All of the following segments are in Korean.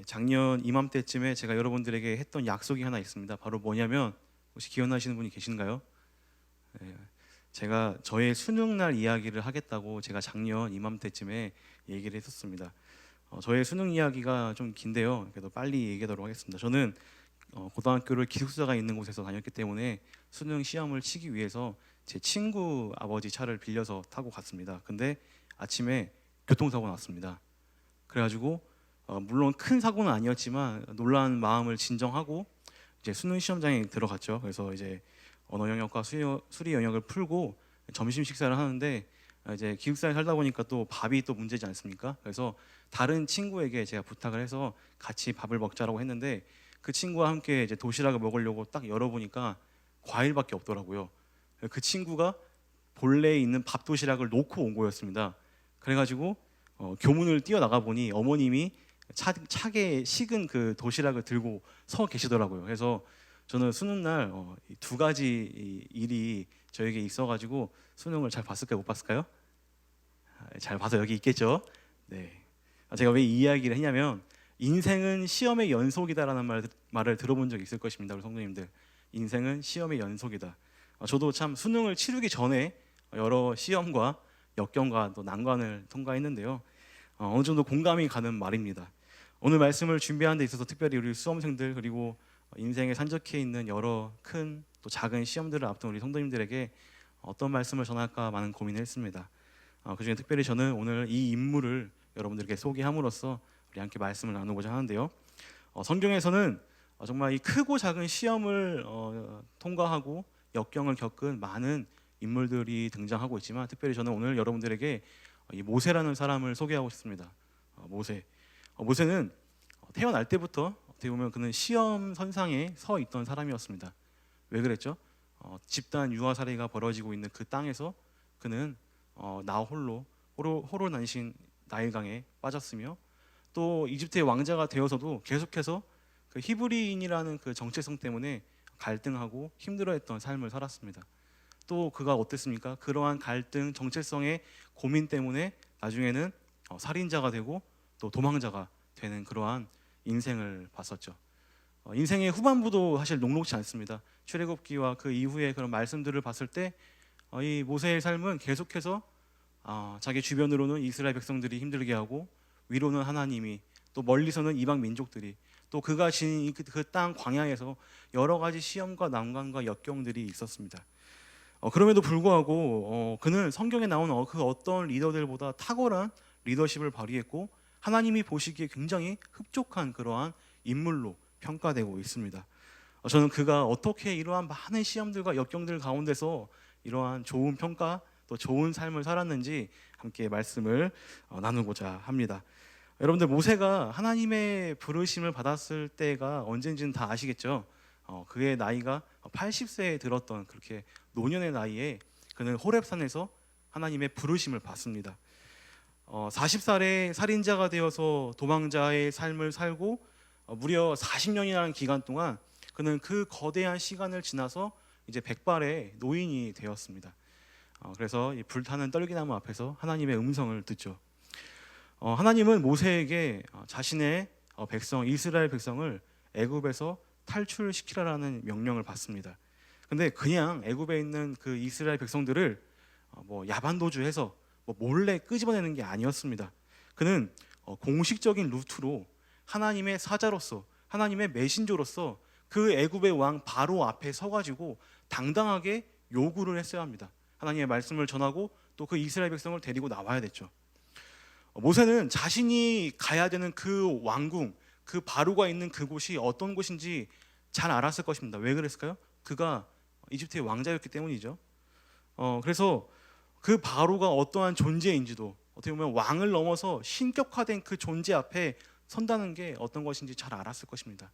작년 이맘때쯤에 제가 여러분들에게 했던 약속이 하나 있습니다. 바로 뭐냐면 혹시 기억나시는 분이 계신가요? 예, 제가 저의 수능날 이야기를 하겠다고 제가 작년 이맘때쯤에 얘기를 했었습니다. 저의 수능 이야기가 좀 긴데요. 그래도 빨리 얘기하도록 하겠습니다. 저는 고등학교를 기숙사가 있는 곳에서 다녔기 때문에 수능 시험을 치기 위해서 제 친구 아버지 차를 빌려서 타고 갔습니다. 근데 아침에 교통사고 났습니다. 그래가지고 물론 큰 사고는 아니었지만 놀란 마음을 진정하고 이제 수능 시험장에 들어갔죠. 그래서 이제 언어 영역과 수리 영역을 풀고 점심 식사를 하는데 이제 기숙사에 살다 보니까 또 밥이 또 문제지 않습니까? 그래서 다른 친구에게 제가 부탁을 해서 같이 밥을 먹자라고 했는데 그 친구와 함께 이제 도시락을 먹으려고 딱 열어보니까 과일밖에 없더라고요. 그 친구가 본래에 있는 밥 도시락을 놓고 온 거였습니다. 그래가지고 교문을 뛰어나가 보니 어머님이 차게 식은 그 도시락을 들고 서 계시더라고요. 그래서 저는 수능 날 두 가지 일이 저에게 있어가지고 수능을 잘 봤을까요? 못 봤을까요? 잘 봐서 여기 있겠죠. 네. 제가 왜 이 이야기를 했냐면 인생은 시험의 연속이다라는 말을 들어본 적 있을 것입니다. 우리 성도님들. 인생은 시험의 연속이다. 저도 참 수능을 치르기 전에 여러 시험과 역경과 또 난관을 통과했는데요. 어느 정도 공감이 가는 말입니다. 오늘 말씀을 준비하는 데 있어서 특별히 우리 수험생들 그리고 인생에 산적해 있는 여러 큰 또 작은 시험들을 앞둔 우리 성도님들에게 어떤 말씀을 전할까 많은 고민을 했습니다. 그중에 특별히 저는 오늘 이 인물을 여러분들에게 소개함으로써 우리 함께 말씀을 나누고자 하는데요. 성경에서는 정말 이 크고 작은 시험을 통과하고 역경을 겪은 많은 인물들이 등장하고 있지만 특별히 저는 오늘 여러분들에게 이 모세라는 사람을 소개하고 싶습니다. 모세는 태어날 때부터 어떻게 보면 그는 시험 선상에 서 있던 사람이었습니다. 왜 그랬죠? 집단 유아 살해가 벌어지고 있는 그 땅에서 그는 나 홀로 난신 나일강에 빠졌으며 또 이집트의 왕자가 되어서도 계속해서 그 히브리인이라는 그 정체성 때문에 갈등하고 힘들어했던 삶을 살았습니다. 또 그가 어땠습니까? 그러한 갈등, 정체성의 고민 때문에 나중에는 살인자가 되고 또 도망자가 되는 그러한 인생을 봤었죠. 인생의 후반부도 사실 녹록지 않습니다. 출애굽기와 그 이후의 그런 말씀들을 봤을 때 이 모세의 삶은 계속해서 자기 주변으로는 이스라엘 백성들이 힘들게 하고 위로는 하나님이 또 멀리서는 이방 민족들이 또 그가 지닌 그 땅 광야에서 여러 가지 시험과 난관과 역경들이 있었습니다. 그럼에도 불구하고 그는 성경에 나오는 그 어떤 리더들보다 탁월한 리더십을 발휘했고 하나님이 보시기에 굉장히 흡족한 그러한 인물로 평가되고 있습니다. 저는 그가 어떻게 이러한 많은 시험들과 역경들 가운데서 이러한 좋은 평가 또 좋은 삶을 살았는지 함께 말씀을 나누고자 합니다. 여러분들 모세가 하나님의 부르심을 받았을 때가 언젠지는 다 아시겠죠? 그의 나이가 80세에 들었던 그렇게 노년의 나이에 그는 호렙산에서 하나님의 부르심을 받습니다. 40살에 살인자가 되어서 도망자의 삶을 살고 무려 40년이라는 기간 동안 그는 그 거대한 시간을 지나서 이제 백발의 노인이 되었습니다. 그래서 이 불타는 떨기나무 앞에서 하나님의 음성을 듣죠. 하나님은 모세에게 자신의 백성 이스라엘 백성을 애굽에서 탈출시키라라는 명령을 받습니다. 근데 그냥 애굽에 있는 그 이스라엘 백성들을 야반도주해서 몰래 끄집어내는 게 아니었습니다. 그는 공식적인 루트로 하나님의 사자로서 하나님의 메신저로서 그 애굽의 왕 바로 앞에 서가지고 당당하게 요구를 했어야 합니다. 하나님의 말씀을 전하고 또 그 이스라엘 백성을 데리고 나와야 됐죠. 모세는 자신이 가야 되는 그 왕궁, 그 바로가 있는 그곳이 어떤 곳인지 잘 알았을 것입니다. 왜 그랬을까요? 그가 이집트의 왕자였기 때문이죠. 그래서 그 바로가 어떠한 존재인지도 어떻게 보면 왕을 넘어서 신격화된 그 존재 앞에 선다는 게 어떤 것인지 잘 알았을 것입니다.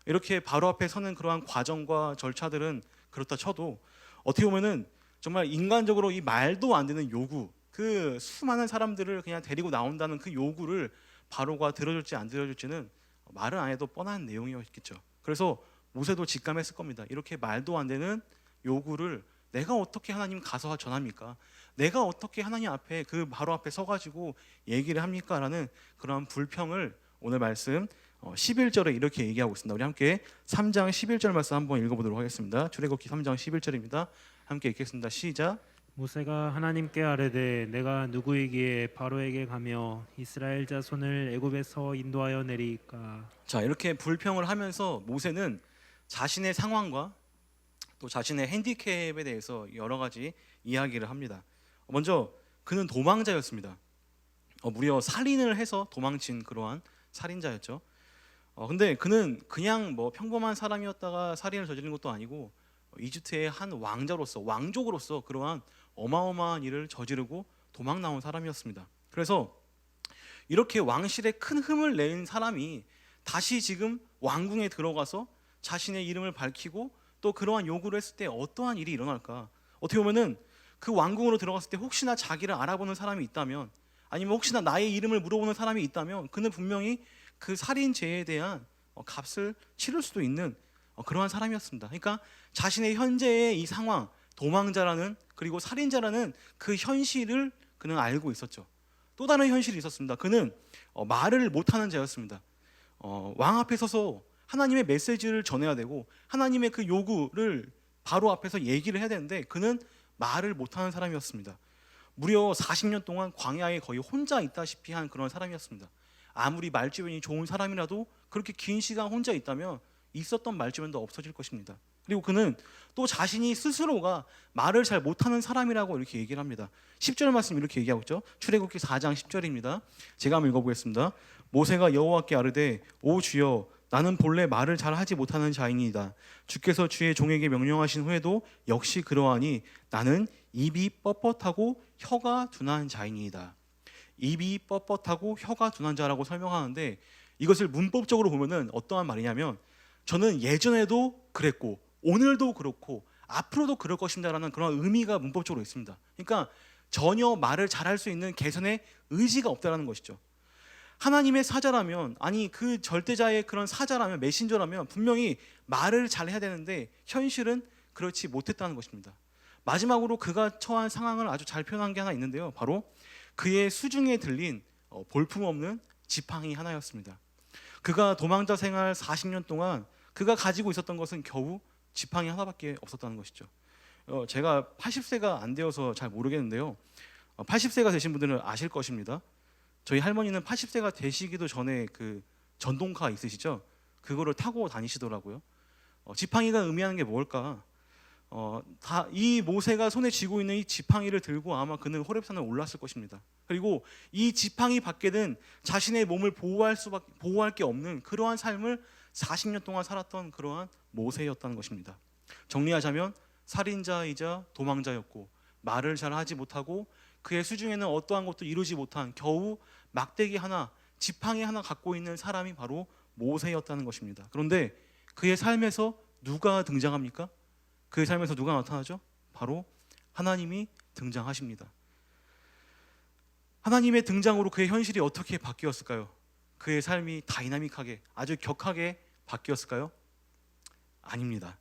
이렇게 바로 앞에 서는 그러한 과정과 절차들은 그렇다 쳐도 어떻게 보면은 정말 인간적으로 이 말도 안 되는 요구, 그 수많은 사람들을 그냥 데리고 나온다는 그 요구를 바로가 들어줄지 안 들어줄지는 말은 안 해도 뻔한 내용이었겠죠. 그래서 모세도 직감했을 겁니다. 이렇게 말도 안 되는 요구를 내가 어떻게 하나님 가서 전합니까? 내가 어떻게 하나님 앞에 그 바로 앞에 서가지고 얘기를 합니까? 라는 그런 불평을 오늘 말씀 11절에 이렇게 얘기하고 있습니다. 우리 함께 3장 11절 말씀 한번 읽어보도록 하겠습니다. 출애굽기 3장 11절입니다. 함께 읽겠습니다. 시작. 모세가 하나님께 아뢰되 내가 누구이기에 바로에게 가며 이스라엘 자손을 애굽에서 인도하여 내리까. 자, 이렇게 불평을 하면서 모세는 자신의 상황과 또 자신의 핸디캡에 대해서 여러 가지 이야기를 합니다. 먼저 그는 도망자였습니다. 무려 살인을 해서 도망친 그러한 살인자였죠. 근데 그는 그냥 뭐 평범한 사람이었다가 살인을 저지른 것도 아니고 이집트의 한 왕자로서 왕족으로서 그러한 어마어마한 일을 저지르고 도망 나온 사람이었습니다. 그래서 이렇게 왕실에 큰 흠을 낸 사람이 다시 지금 왕궁에 들어가서 자신의 이름을 밝히고 또 그러한 요구를 했을 때 어떠한 일이 일어날까? 어떻게 보면은 그 왕궁으로 들어갔을 때 혹시나 자기를 알아보는 사람이 있다면, 아니면 혹시나 나의 이름을 물어보는 사람이 있다면 그는 분명히 그 살인죄에 대한 값을 치를 수도 있는 그러한 사람이었습니다. 그러니까 자신의 현재의 이 상황, 도망자라는 그리고 살인자라는 그 현실을 그는 알고 있었죠. 또 다른 현실이 있었습니다. 그는 말을 못하는 자였습니다. 왕 앞에 서서 하나님의 메시지를 전해야 되고 하나님의 그 요구를 바로 앞에서 얘기를 해야 되는데 그는 말을 못하는 사람이었습니다. 무려 40년 동안 광야에 거의 혼자 있다시피 한 그런 사람이었습니다. 아무리 말주변이 좋은 사람이라도 그렇게 긴 시간 혼자 있다면 있었던 말주변도 없어질 것입니다. 그리고 그는 또 자신이 스스로가 말을 잘 못하는 사람이라고 이렇게 얘기를 합니다. 10절 말씀 이렇게 얘기하고 있죠. 출애굽기 4장 10절입니다. 제가 한번 읽어보겠습니다. 모세가 여호와께 아뢰되 오 주여 나는 본래 말을 잘 하지 못하는 자이니이다. 주께서 주의 종에게 명령하신 후에도 역시 그러하니 나는 입이 뻣뻣하고 혀가 둔한 자이니이다. 입이 뻣뻣하고 혀가 둔한 자라고 설명하는데 이것을 문법적으로 보면은 어떠한 말이냐면 저는 예전에도 그랬고 오늘도 그렇고 앞으로도 그럴 것입니다라는 그런 의미가 문법적으로 있습니다. 그러니까 전혀 말을 잘할 수 있는 개선의 의지가 없다라는 것이죠. 하나님의 사자라면, 아니 그 절대자의 그런 사자라면, 메신저라면 분명히 말을 잘 해야 되는데 현실은 그렇지 못했다는 것입니다. 마지막으로 그가 처한 상황을 아주 잘 표현한 게 하나 있는데요. 바로 그의 수중에 들린 볼품없는 지팡이 하나였습니다. 그가 도망자 생활 40년 동안 그가 가지고 있었던 것은 겨우 지팡이 하나밖에 없었다는 것이죠. 제가 80세가 안 되어서 잘 모르겠는데요. 80세가 되신 분들은 아실 것입니다. 저희 할머니는 80세가 되시기도 전에 그 전동카 있으시죠? 그거를 타고 다니시더라고요. 지팡이가 의미하는 게 뭘까? 이 모세가 손에 쥐고 있는 이 지팡이를 들고 아마 그는 호렙산을 올랐을 것입니다. 그리고 이 지팡이 밖에는 자신의 몸을 보호할 게 없는 그러한 삶을 40년 동안 살았던 그러한 모세였다는 것입니다. 정리하자면 살인자이자 도망자였고 말을 잘 하지 못하고 그의 수중에는 어떠한 것도 이루지 못한 겨우 막대기 하나, 지팡이 하나 갖고 있는 사람이 바로 모세였다는 것입니다. 그런데 그의 삶에서 누가 등장합니까? 그의 삶에서 누가 나타나죠? 바로 하나님이 등장하십니다. 하나님의 등장으로 그의 현실이 어떻게 바뀌었을까요? 그의 삶이 다이나믹하게 아주 격하게 바뀌었을까요? 아닙니다.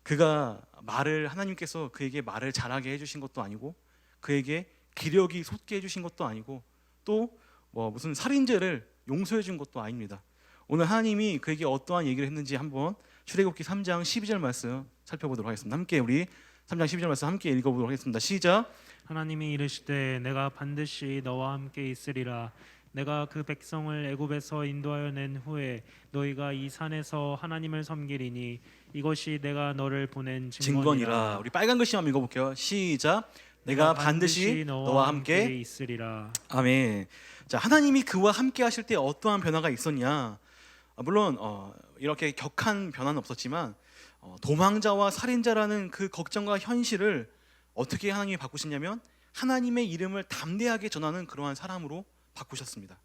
그가 하나님께서 그에게 말을 잘하게 해주신 것도 아니고 그에게 기력이 솟게 해주신 것도 아니고 또 무슨 살인죄를 용서해 준 것도 아닙니다. 오늘 하나님이 그에게 어떠한 얘기를 했는지 한번 출애굽기 3장 12절 말씀 살펴보도록 하겠습니다. 함께 우리 3장 12절 말씀 함께 읽어보도록 하겠습니다. 시작. 하나님이 이르시되 내가 반드시 너와 함께 있으리라. 내가 그 백성을 애굽에서 인도하여 낸 후에 너희가 이 산에서 하나님을 섬기리니 이것이 내가 너를 보낸 증거니라. 우리 빨간 글씨 한번 읽어볼게요. 시작. 내가 반드시 너와 함께 있으리라. 아멘. 자, 하나님이 그와 함께 하실 때 어떠한 변화가 있었냐? 물론 이렇게 격한 변화는 없었지만 도망자와 살인자라는 그 걱정과 현실을 어떻게 하나님이 바꾸시냐면 하나님의 이름을 담대하게 전하는 그러한 사람으로 바꾸셨습니다.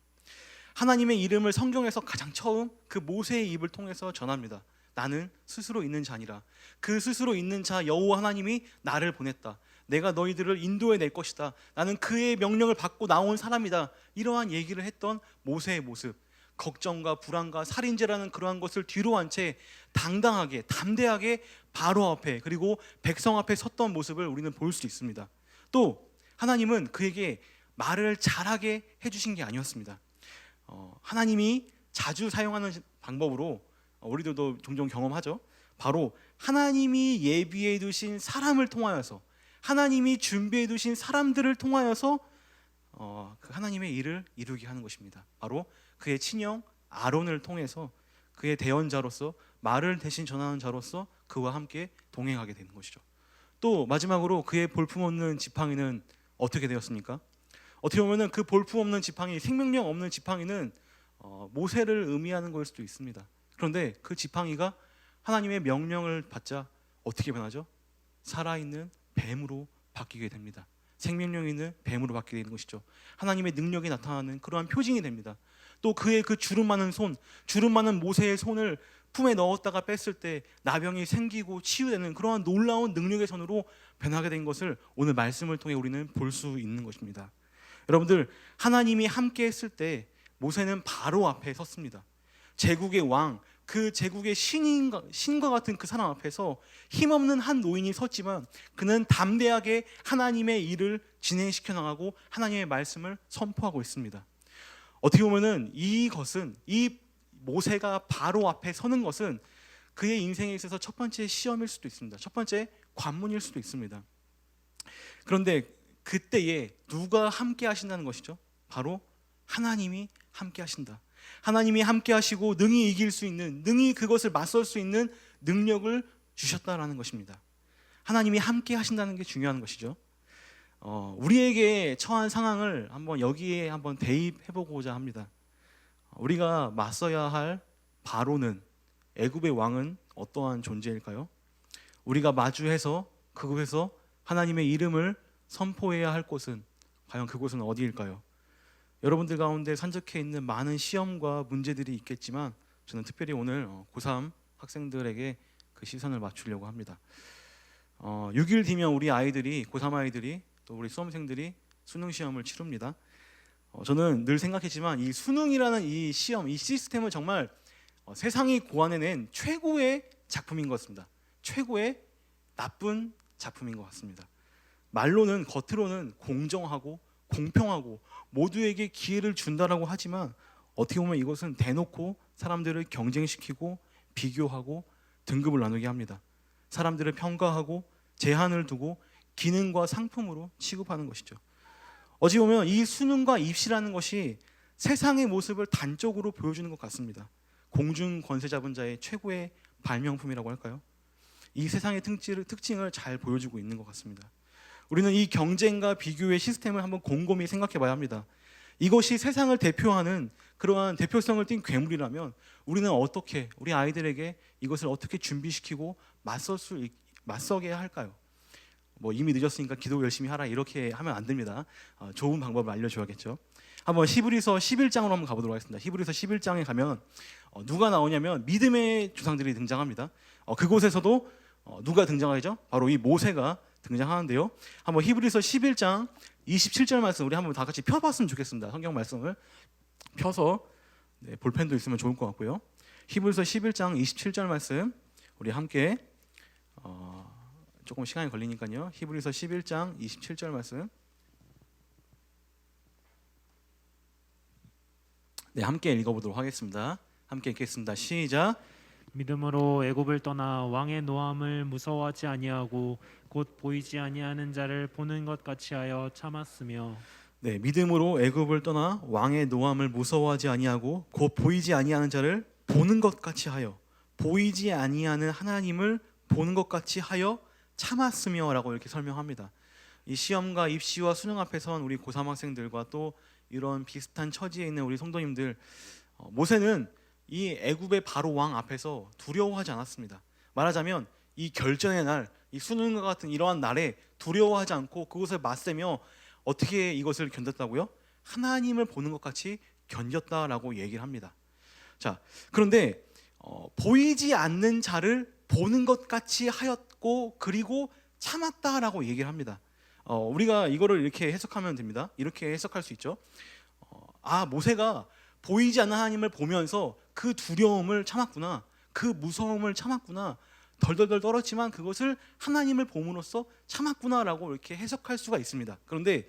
하나님의 이름을 성경에서 가장 처음 그 모세의 입을 통해서 전합니다. 나는 스스로 있는 자니라. 그 스스로 있는 자 여호와 하나님이 나를 보냈다. 내가 너희들을 인도해 낼 것이다. 나는 그의 명령을 받고 나온 사람이다. 이러한 얘기를 했던 모세의 모습, 걱정과 불안과 살인죄라는 그러한 것을 뒤로 한 채 당당하게 담대하게 바로 앞에 그리고 백성 앞에 섰던 모습을 우리는 볼 수 있습니다. 또 하나님은 그에게 말을 잘하게 해주신 게 아니었습니다. 하나님이 자주 사용하는 방법으로 우리들도 종종 경험하죠. 바로 하나님이 예비해 두신 사람을 통하여서, 하나님이 준비해 두신 사람들을 통하여서 그 하나님의 일을 이루게 하는 것입니다. 바로 그의 친형 아론을 통해서 그의 대언자로서, 말을 대신 전하는 자로서 그와 함께 동행하게 되는 것이죠. 또 마지막으로 그의 볼품없는 지팡이는 어떻게 되었습니까? 어떻게 보면 그 볼품없는 지팡이, 생명력 없는 지팡이는 모세를 의미하는 걸 수도 있습니다. 그런데 그 지팡이가 하나님의 명령을 받자 어떻게 변하죠? 살아있는 뱀으로 바뀌게 됩니다. 생명력 있는 뱀으로 바뀌게 되는 것이죠. 하나님의 능력이 나타나는 그러한 표징이 됩니다. 또 그의 그 주름 많은 손, 주름 많은 모세의 손을 품에 넣었다가 뺐을 때 나병이 생기고 치유되는 그러한 놀라운 능력의 손으로 변하게 된 것을 오늘 말씀을 통해 우리는 볼 수 있는 것입니다. 여러분들, 하나님이 함께 했을 때 모세는 바로 앞에 섰습니다. 제국의 왕, 그 제국의 신과 같은 그 사람 앞에서 힘없는 한 노인이 섰지만 그는 담대하게 하나님의 일을 진행시켜 나가고 하나님의 말씀을 선포하고 있습니다. 어떻게 보면은 이것은, 이 모세가 바로 앞에 서는 것은 그의 인생에 있어서 첫 번째 시험일 수도 있습니다. 첫 번째 관문일 수도 있습니다. 그런데 그때에 누가 함께 하신다는 것이죠? 바로 하나님이 함께 하신다. 하나님이 함께 하시고 능히 이길 수 있는, 능히 그것을 맞설 수 있는 능력을 주셨다라는 것입니다. 하나님이 함께 하신다는 게 중요한 것이죠. 우리에게 처한 상황을 한번 여기에 한번 대입해 보고자 합니다. 우리가 맞서야 할 바로는, 애굽의 왕은 어떠한 존재일까요? 우리가 마주해서 그곳에서 하나님의 이름을 선포해야 할 곳은 과연 그곳은 어디일까요? 여러분들 가운데 산적해 있는 많은 시험과 문제들이 있겠지만 저는 특별히 오늘 고3 학생들에게 그 시선을 맞추려고 합니다. 6일 뒤면 우리 아이들이, 고3 아이들이, 또 우리 수험생들이 수능 시험을 치릅니다. 저는 늘 생각했지만 이 수능이라는 이 시험, 이 시스템은 정말 세상이 고안해낸 최고의 작품인 것 같습니다. 최고의 나쁜 작품인 것 같습니다. 말로는, 겉으로는 공정하고 공평하고 모두에게 기회를 준다라고 하지만 어떻게 보면 이것은 대놓고 사람들을 경쟁시키고 비교하고 등급을 나누게 합니다. 사람들을 평가하고 제한을 두고 기능과 상품으로 취급하는 것이죠. 어찌 보면 이 수능과 입시라는 것이 세상의 모습을 단적으로 보여주는 것 같습니다. 공중 권세 잡은 자의 최고의 발명품이라고 할까요? 이 세상의 특징을 잘 보여주고 있는 것 같습니다. 우리는 이 경쟁과 비교의 시스템을 한번 곰곰이 생각해 봐야 합니다. 이것이 세상을 대표하는 그러한 대표성을 띤 괴물이라면 우리는 어떻게, 우리 아이들에게 이것을 어떻게 준비시키고 맞서게 할까요? 이미 늦었으니까 기도 열심히 하라 이렇게 하면 안 됩니다. 좋은 방법을 알려줘야겠죠. 한번 히브리서 11장으로 한번 가보도록 하겠습니다. 히브리서 11장에 가면 누가 나오냐면 믿음의 조상들이 등장합니다. 그곳에서도 누가 등장하죠? 바로 이 모세가 등장하는데요. 한번 히브리서 11장 27절 말씀 우리 한번 다 같이 펴봤으면 좋겠습니다. 성경 말씀을 펴서 볼펜도 있으면 좋을 것 같고요. 히브리서 11장 27절 말씀 우리 함께 조금 시간이 걸리니까요. 히브리서 11장 27절 말씀 함께 읽어보도록 하겠습니다. 함께 읽겠습니다. 시작. 믿음으로 애굽을 떠나 왕의 노함을 무서워하지 아니하고 곧 보이지 아니하는 자를 보는 것 같이 하여 참았으며. 네, 믿음으로 애굽을 떠나 왕의 노함을 무서워하지 아니하고 곧 보이지 아니하는 자를 보는 것 같이 하여, 보이지 아니하는 하나님을 보는 것 같이 하여 참았으며라고 이렇게 설명합니다. 이 시험과 입시와 수능 앞에 선 우리 고3 학생들과 또 이런 비슷한 처지에 있는 우리 성도님들, 모세는 이 애굽의 바로 왕 앞에서 두려워하지 않았습니다. 말하자면 이 결전의 날, 이 수능과 같은 이러한 날에 두려워하지 않고 그것을 맞세며 어떻게 이것을 견뎠다고요? 하나님을 보는 것 같이 견뎠다라고 얘기를 합니다. 자, 그런데 보이지 않는 자를 보는 것 같이 하였고 그리고 참았다라고 얘기를 합니다. 우리가 이거를 이렇게 해석하면 됩니다. 이렇게 해석할 수 있죠. 모세가 보이지 않는 하나님을 보면서 그 두려움을 참았구나, 그 무서움을 참았구나, 덜덜덜 떨었지만 그것을 하나님을 봄으로써 참았구나라고 이렇게 해석할 수가 있습니다. 그런데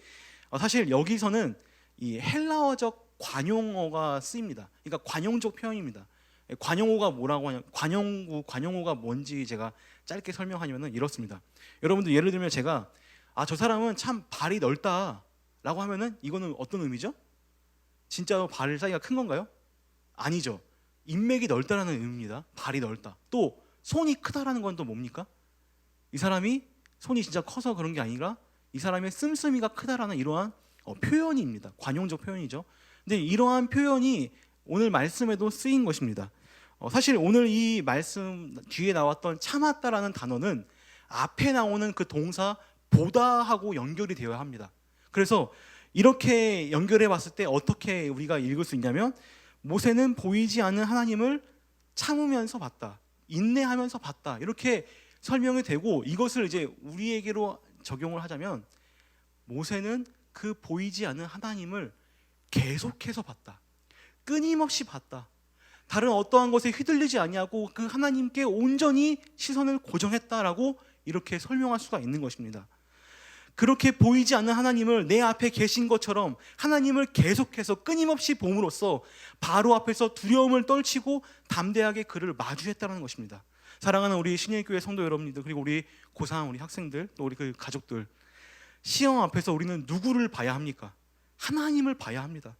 사실 여기서는 이 헬라어적 관용어가 쓰입니다. 그러니까 관용적 표현입니다. 관용어가 뭐라고 하냐? 관용어가 뭔지 제가 짧게 설명하면은 이렇습니다. 여러분들 예를 들면 제가 저 사람은 참 발이 넓다라고 하면은 이거는 어떤 의미죠? 진짜로 발 사이가 큰 건가요? 아니죠. 인맥이 넓다라는 의미입니다. 발이 넓다. 또 손이 크다라는 건 또 뭡니까? 이 사람이 손이 진짜 커서 그런 게 아니라 이 사람의 씀씀이가 크다라는 이러한 표현입니다. 관용적 표현이죠. 근데 이러한 표현이 오늘 말씀에도 쓰인 것입니다. 사실 오늘 이 말씀 뒤에 나왔던 참았다라는 단어는 앞에 나오는 그 동사 보다하고 연결이 되어야 합니다. 그래서 이렇게 연결해 봤을 때 어떻게 우리가 읽을 수 있냐면 모세는 보이지 않는 하나님을 참으면서 봤다. 인내하면서 봤다. 이렇게 설명이 되고 이것을 이제 우리에게로 적용을 하자면 모세는 그 보이지 않는 하나님을 계속해서 봤다. 끊임없이 봤다. 다른 어떠한 것에 휘둘리지 아니하고 그 하나님께 온전히 시선을 고정했다라고 이렇게 설명할 수가 있는 것입니다. 그렇게 보이지 않는 하나님을 내 앞에 계신 것처럼 하나님을 계속해서 끊임없이 봄으로써 바로 앞에서 두려움을 떨치고 담대하게 그를 마주했다는 것입니다. 사랑하는 우리 신일교회 성도 여러분들, 그리고 우리 고3 우리 학생들, 또 우리 그 가족들, 시험 앞에서 우리는 누구를 봐야 합니까? 하나님을 봐야 합니다.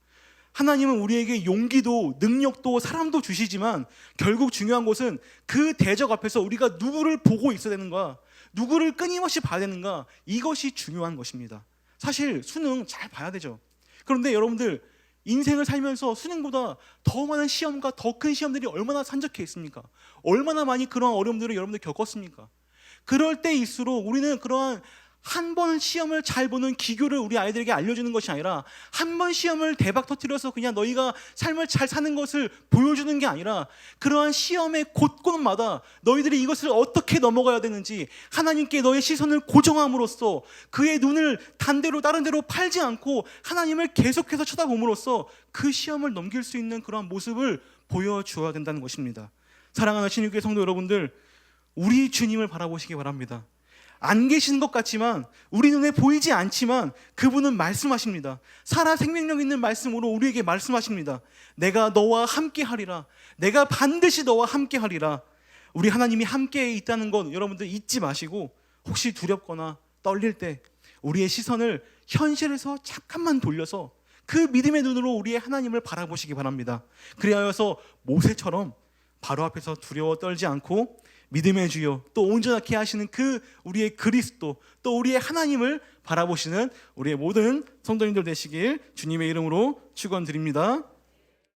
하나님은 우리에게 용기도 능력도 사람도 주시지만 결국 중요한 것은 그 대적 앞에서 우리가 누구를 보고 있어야 되는가, 누구를 끊임없이 봐야 되는가, 이것이 중요한 것입니다. 사실 수능 잘 봐야 되죠. 그런데 여러분들 인생을 살면서 수능보다 더 많은 시험과 더 큰 시험들이 얼마나 산적해 있습니까? 얼마나 많이 그런 어려움들을 여러분들 겪었습니까? 그럴 때일수록 우리는 그러한 한 번 시험을 잘 보는 기교를 우리 아이들에게 알려주는 것이 아니라 한 번 시험을 대박 터뜨려서 그냥 너희가 삶을 잘 사는 것을 보여주는 게 아니라 그러한 시험의 곳곳마다 너희들이 이것을 어떻게 넘어가야 되는지 하나님께 너의 시선을 고정함으로써 그의 눈을 단대로 다른 데로 팔지 않고 하나님을 계속해서 쳐다봄으로써 그 시험을 넘길 수 있는 그러한 모습을 보여주어야 된다는 것입니다. 사랑하는 신유교회 성도 여러분들, 우리 주님을 바라보시기 바랍니다. 안 계신 것 같지만 우리 눈에 보이지 않지만 그분은 말씀하십니다. 살아 생명력 있는 말씀으로 우리에게 말씀하십니다. 내가 너와 함께 하리라. 내가 반드시 너와 함께 하리라. 우리 하나님이 함께 있다는 건 여러분들 잊지 마시고 혹시 두렵거나 떨릴 때 우리의 시선을 현실에서 잠깐만 돌려서 그 믿음의 눈으로 우리의 하나님을 바라보시기 바랍니다. 그리하여서 모세처럼 바로 앞에서 두려워 떨지 않고 믿음의 주여 또 온전하게 하시는 그 우리의 그리스도 또 우리의 하나님을 바라보시는 우리의 모든 성도님들 되시길 주님의 이름으로 축원드립니다.